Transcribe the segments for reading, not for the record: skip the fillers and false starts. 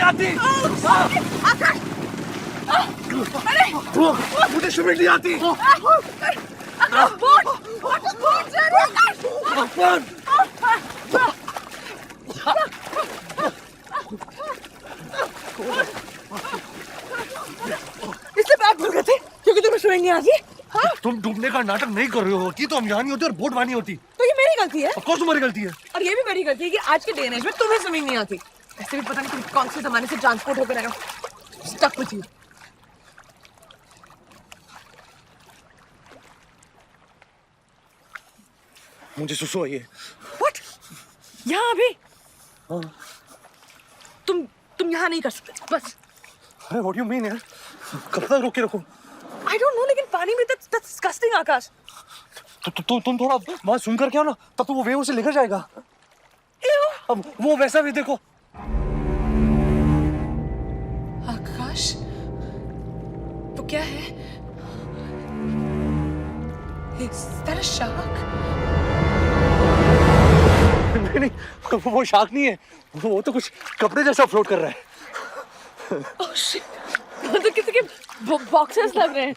नहीं आती। मुझे स्विमिंग नहीं आती। इसलिए बैग भूल गए थे क्योंकि तुम्हें स्विमिंग नहीं आती। तुम डूबने का नाटक नहीं कर रहे होती तो हम यहाँ नहीं होते और बोट वानी होती। तो ये मेरी गलती है। ऑफ कोर्स तुम्हारी गलती है। और ये भी मेरी गलती है कि आज के डे एंड एज में तुम्हें स्विमिंग नहीं आती। ऐसे भी पता नहीं तुम कौन से जमाने से ट्रांसपोर्ट होकर आए हो। Stuck with you. मुझे सुसु आई है। व्हाट? यहाँ अभी? हाँ। तुम यहाँ नहीं कर सकते बस। व्हाट यू मीन यार? कब तक रोक के रखो? I don't know, लेकिन पानी में that's disgusting आकाश। तुम थोड़ा बात सुनकर क्या ना तब तो वो वेव उसे लेकर जाएगा। अब वो वैसा भी देखो। आकाश वो क्या है? Is that a shark? नहीं वो शार्क नहीं है। वो तो कुछ कपड़े जैसा फ्लोट कर रहा है। Oh shit! वो तो किसी के बॉक्सेस लग रहे हैं।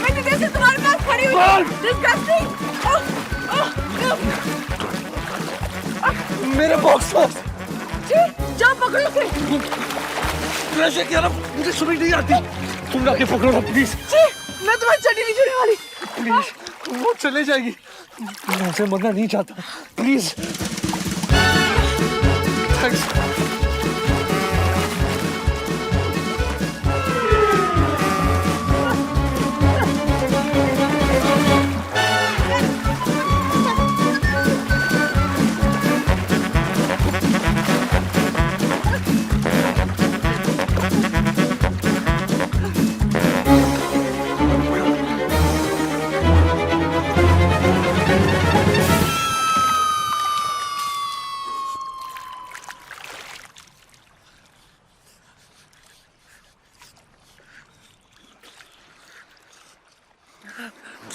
मैंने जैसे तुम्हारे पास खड़ी हुई। Disgusting! मेरे बॉक्सर्स। जाओ पकड़ो उसे। कैसे किया ना? मुझे स्विमिंग नहीं आती। तुम जाके पकड़ो ना प्लीज। मैं तुम्हारी चड्डी नहीं छूने वाली। प्लीज वो चले जाएगी। मैं उसे मरना नहीं चाहता। Please. Thanks.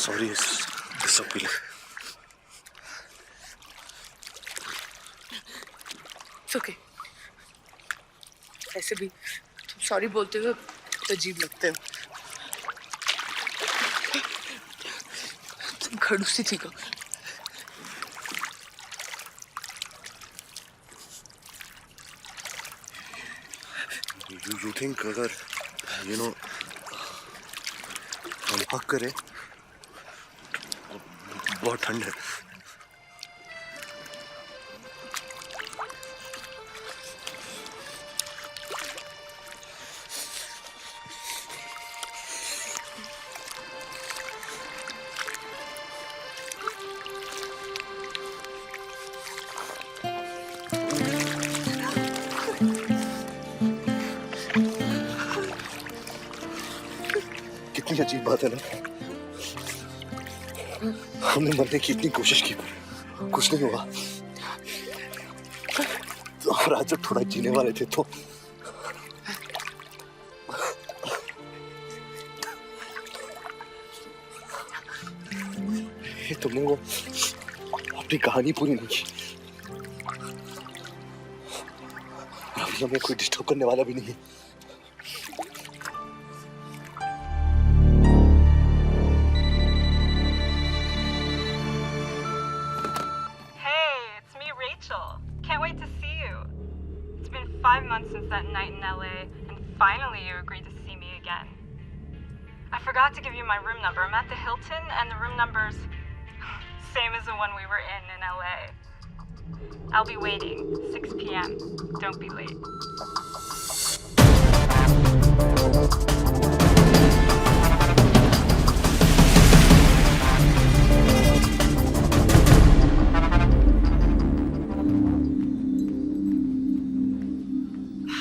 Sorry, it's so big. It's okay. ऐसे भी तुम सॉरी बोलते हुए बहुत अजीब लगते हो। तुम खड़ूसी थी को। You think अगर हम हक करें बहुत ठंड है। कितनी अजीब बात है ना। हमने मरने की इतनी कोशिश की पर कुछ नहीं हुआ। और आज जब थोड़ा जीने वाले थे तो ये तुमने वो अपनी कहानी पूरी नहीं की। अभी हमें कोई डिस्टर्ब करने वाला भी नहीं। Can't wait to see you. It's been 5 months since that night in LA, and finally you agreed to see me again. I forgot to give you my room number. I'm at the Hilton, and the room number's same as the one we were in LA. I'll be waiting, 6 p.m. Don't be late.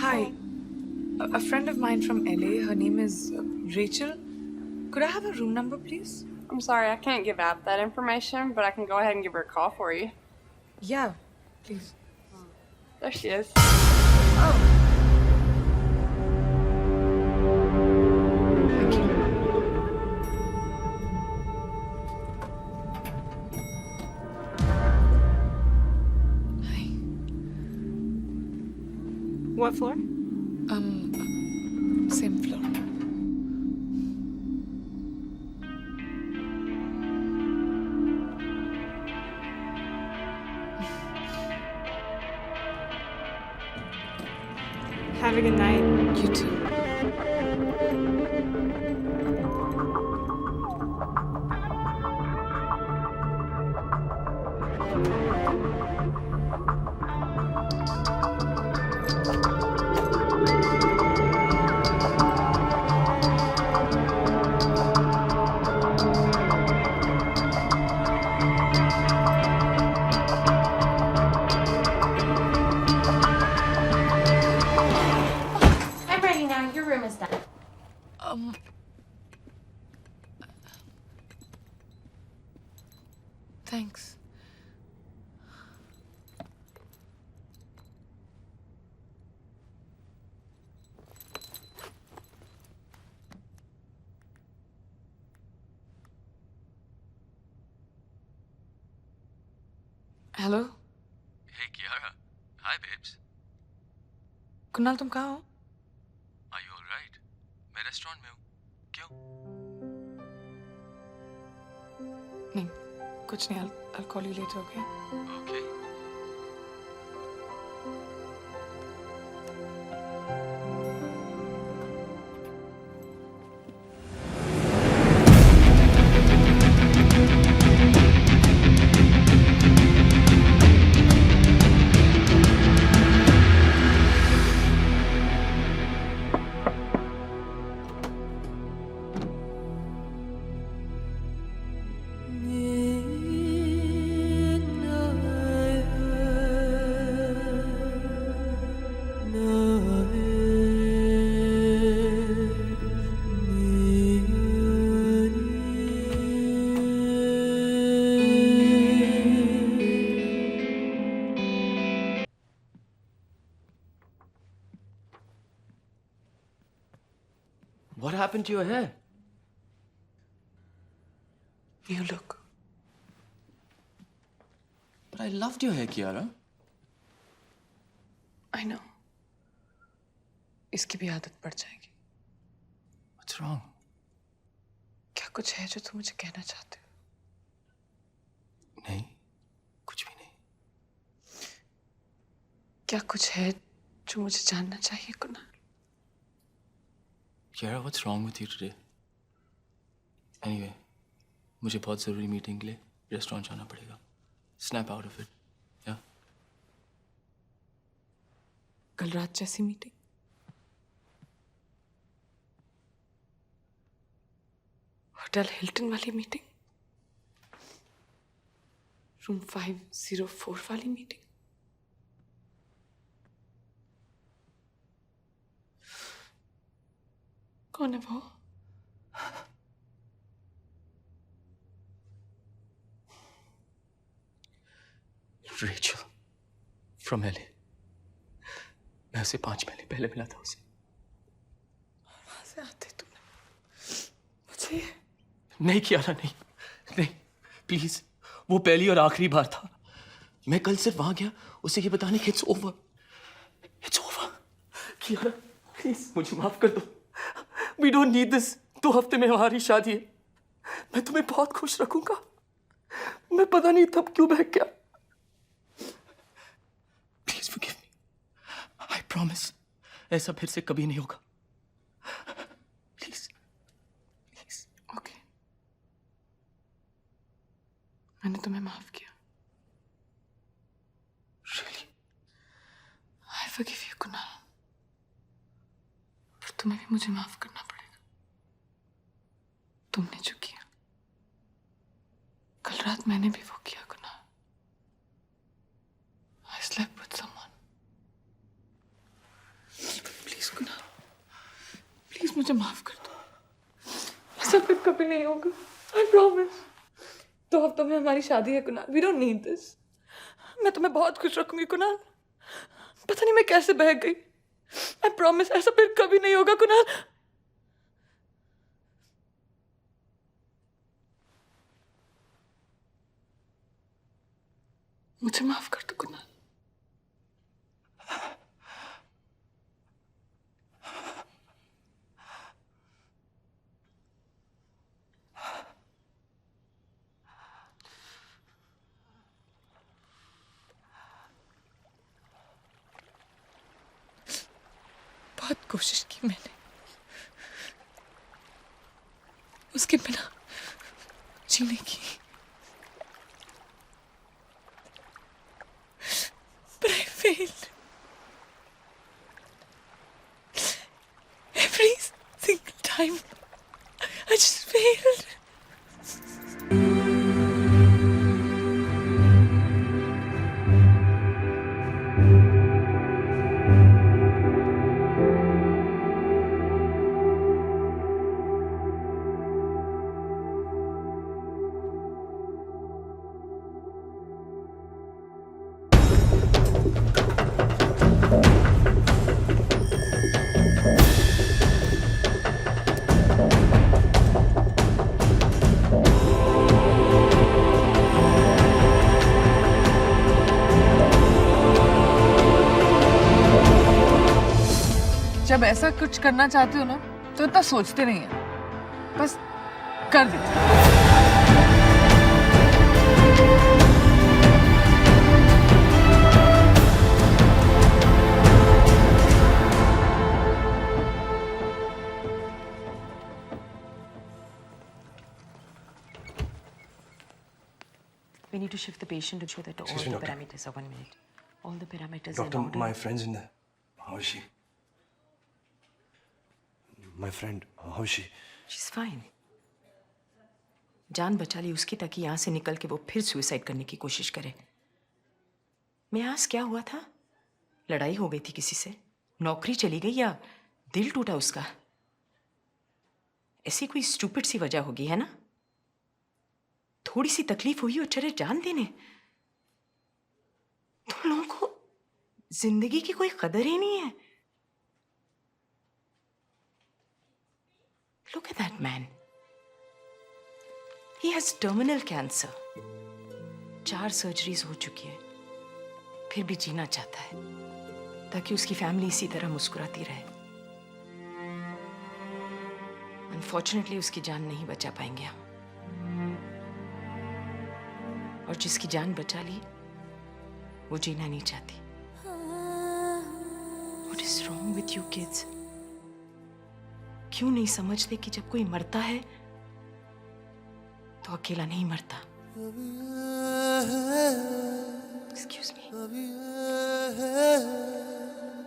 Hi, a friend of mine from LA. Her name is Rachel. Could I have a room number, please? I'm sorry, I can't give out that information, but I can go ahead and give her a call for you. Yeah, please. There she is. Oh. What floor? Same floor. Have a good night. You too. I'm ready now. Your room is done. Thanks. Hello Hey Kiara, hi babes. Kunal, तुम कहाँ हो? Are you all right? मैं restaurant में हूँ. क्यों? नहीं, कुछ नहीं. I'll call you later, okay? Okay. What happened to your hair? You look. But I loved your hair, Kiara. I know. इसकी भी आदत पड़ जाएगी. What's wrong? क्या कुछ है जो तुम मुझे कहना चाहते हो? नहीं, कुछ भी नहीं. क्या कुछ है जो मुझे जानना चाहिए, Kunal? Kiara, what's wrong with you today? Anyway, मुझे बहुत ज़रूरी मीटिंग के लिए रेस्टोरेंट जाना पड़ेगा. Snap out of it. Yeah? कल रात जैसी मीटिंग? होटल हिल्टन वाली मीटिंग? रूम 504 वाली मीटिंग? कौन है वो? Rachel from LA. मैं उसे 5 महीने पहले मिला था उसे. वहां से आते तुमने मुझे? नहीं कियारा, नहीं नहीं प्लीज. वो पहली और आखिरी बार था. मैं कल सिर्फ वहां गया उसे ये बताने कि it's over. It's over. Kiara please मुझे माफ कर दो. We don't need this. 2 हफ्ते में हमारी शादी है. मैं तुम्हें बहुत खुश रखूंगा. मैं पता नहीं तब क्यों बहक गया. Please forgive me. I promise ऐसा फिर से कभी नहीं होगा. Please please. ओके, मैंने तुम्हें माफ किया. Really? I forgive you, Kunal. पर तुम्हें भी मुझे माफ करना पड़ेगा. तुमने जो किया कल रात, मैंने भी वो किया, Kunal. I slept with someone. Please Kunal, please मुझे माफ कर दो. ऐसा फिर कभी नहीं होगा. I promise. 2 हफ्तों में हमारी शादी है, Kunal. We don't need this. मैं तुम्हें बहुत खुश रखूंगी, कुणाल. पता नहीं मैं कैसे बहक गई. आई प्रॉमिस ऐसा फिर कभी नहीं होगा, कुणाल. मुझे माफ कर दो, कुणाल. कोशिश की मैंने उसके बिना जीने की, but I failed. Every single time, I just failed. जब ऐसा कुछ करना चाहते हो ना तो इतना सोचते नहीं है, बस कर देते हो। We need to shift the patient and show that all Excuse the me, doctor. parameters are 1 minute. All the parameters Doctor, in order. my friend's in there. How is she? My friend, how is she? She's fine. जान बचा ली उसकी ताकि यहाँ से निकल के वो फिर सुसाइड करने की कोशिश करे। मैं आज क्या हुआ था? लड़ाई हो गई थी किसी से? नौकरी चली गई या दिल टूटा उसका? ऐसी कोई स्टूपिड सी वजह होगी, है ना? थोड़ी सी तकलीफ हुई और चले जान देने। तुम लोगों को जिंदगी की कोई कदर ही नहीं है। Look at that man. He has terminal cancer. 4 surgeries हो चुकी है, फिर भी जीना चाहता है ताकि उसकी फैमिली इसी तरह मुस्कुराती रहे। अनफॉर्चुनेटली उसकी जान नहीं बचा पाएंगे हम, और जिसकी जान बचा ली वो जीना नहीं चाहती। What is wrong with you kids? क्यों नहीं समझते कि जब कोई मरता है तो अकेला नहीं मरता।